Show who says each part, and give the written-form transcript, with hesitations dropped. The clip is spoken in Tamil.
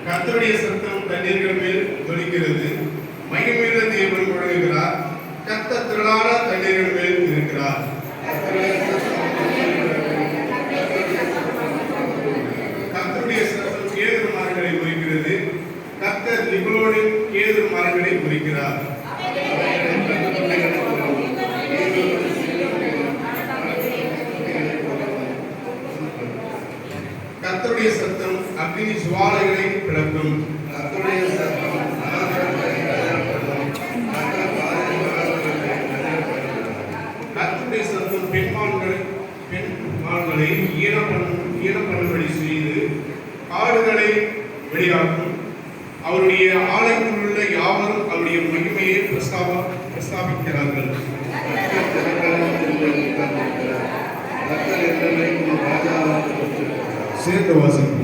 Speaker 1: கர்த்தருடைய சத்தம் தண்ணீர்கள் மேல் தொனிக்கிறது. மகிமையுள்ள தேவன் முழங்குகிறார். கர்த்தர் திரளான தண்ணீர்கள் மேல் இருக்கிறார். கர்த்தருடைய சத்தம் கேதுரு மரங்களை முறிக்கிறது. கர்த்தர் லிபனோனின் கேதுரு மரங்களை முறிக்கிறார். கர்த்தருடைய சத்தம் அக்னி ஜுவாலைகளை பிளக்கும். கர்த்தருடைய சத்தம் பெண்மான்களை ஈனப்பண்படி செய்து காடுகளை வெளியாக்கும். அவருடைய ஆலயத்தில் உள்ள யாவரும் அவருடைய மகிமையை பிரஸ்தாபிக்கிறார்கள். சேர்ந்த வாசகம்.